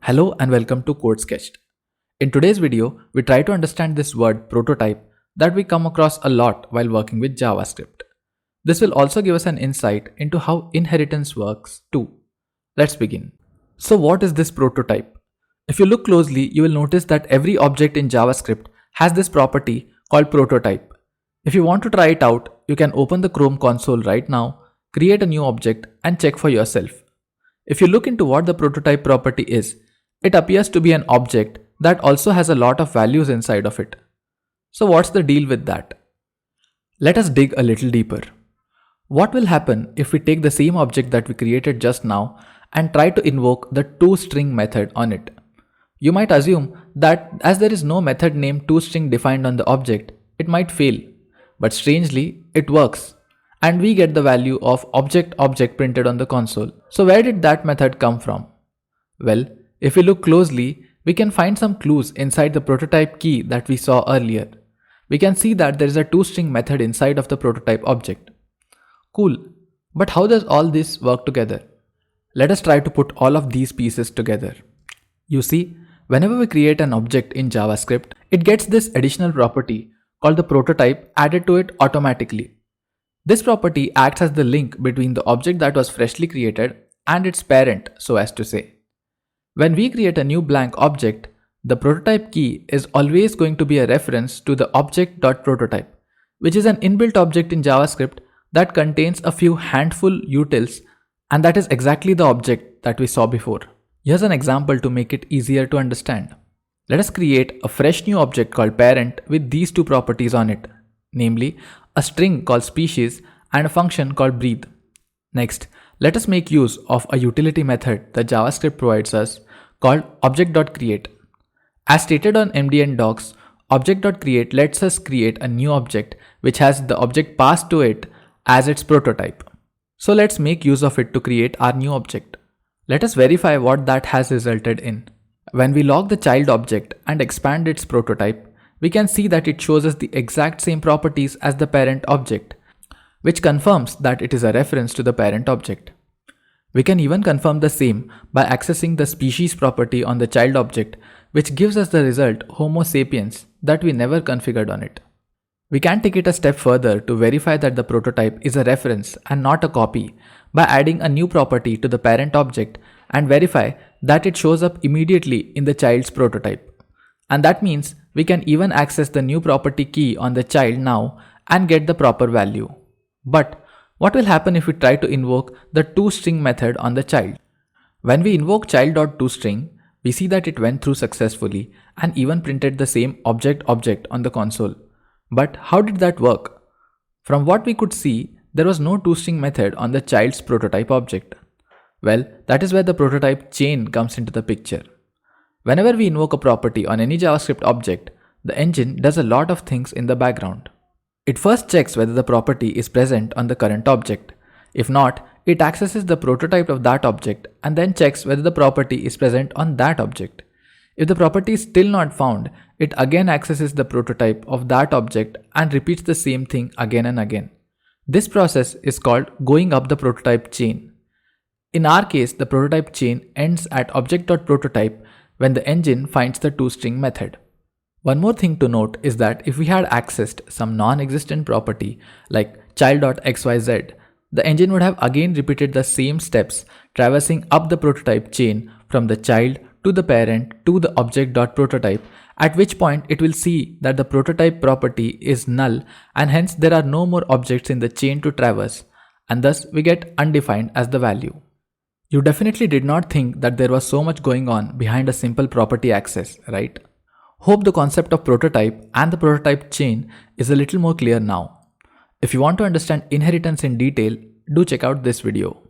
Hello and welcome to CodeSketched. In today's video, we try to understand this word prototype that we come across a lot while working with JavaScript. This will also give us an insight into how inheritance works too. Let's begin. So what is this prototype? If you look closely, you will notice that every object in JavaScript has this property called prototype. If you want to try it out, you can open the Chrome console right now, create a new object and check for yourself. If you look into what the prototype property is, it appears to be an object that also has a lot of values inside of it. So what's the deal with that? Let us dig a little deeper. What will happen if we take the same object that we created just now and try to invoke the toString method on it? You might assume that as there is no method named toString defined on the object, it might fail. But strangely, it works. And we get the value of object printed on the console. So where did that method come from? Well, if we look closely, we can find some clues inside the prototype key that we saw earlier. We can see that there is a toString method inside of the prototype object. Cool, but how does all this work together? Let us try to put all of these pieces together. You see, whenever we create an object in JavaScript, it gets this additional property called the prototype added to it automatically. This property acts as the link between the object that was freshly created and its parent, so as to say. When we create a new blank object, the prototype key is always going to be a reference to the object.prototype, which is an inbuilt object in JavaScript that contains a few handful utils, and that is exactly the object that we saw before. Here's an example to make it easier to understand. Let us create a fresh new object called parent with these two properties on it, namely a string called species and a function called breathe. Next, let us make use of a utility method that JavaScript provides us called object.create. As stated on MDN docs, object.create lets us create a new object which has the object passed to it as its prototype. So let's make use of it to create our new object. Let us verify what that has resulted in. When we log the child object and expand its prototype, we can see that it shows us the exact same properties as the parent object, which confirms that it is a reference to the parent object. We can even confirm the same by accessing the species property on the child object, which gives us the result Homo sapiens that we never configured on it. We can take it a step further to verify that the prototype is a reference and not a copy by adding a new property to the parent object and verify that it shows up immediately in the child's prototype. And that means we can even access the new property key on the child now and get the proper value. But what will happen if we try to invoke the toString method on the child? When we invoke child.toString, we see that it went through successfully and even printed the same object on the console. But how did that work? From what we could see, there was no toString method on the child's prototype object. Well, that is where the prototype chain comes into the picture. Whenever we invoke a property on any JavaScript object, the engine does a lot of things in the background. It first checks whether the property is present on the current object. If not, it accesses the prototype of that object and then checks whether the property is present on that object. If the property is still not found, it again accesses the prototype of that object and repeats the same thing again and again. This process is called going up the prototype chain. In our case, the prototype chain ends at object.prototype when the engine finds the toString method. One more thing to note is that if we had accessed some non-existent property like child.xyz, the engine would have again repeated the same steps, traversing up the prototype chain from the child to the parent to the object.prototype, at which point it will see that the prototype property is null and hence there are no more objects in the chain to traverse, and thus we get undefined as the value. You definitely did not think that there was so much going on behind a simple property access, right? Hope the concept of prototype and the prototype chain is a little more clear now. If you want to understand inheritance in detail, do check out this video.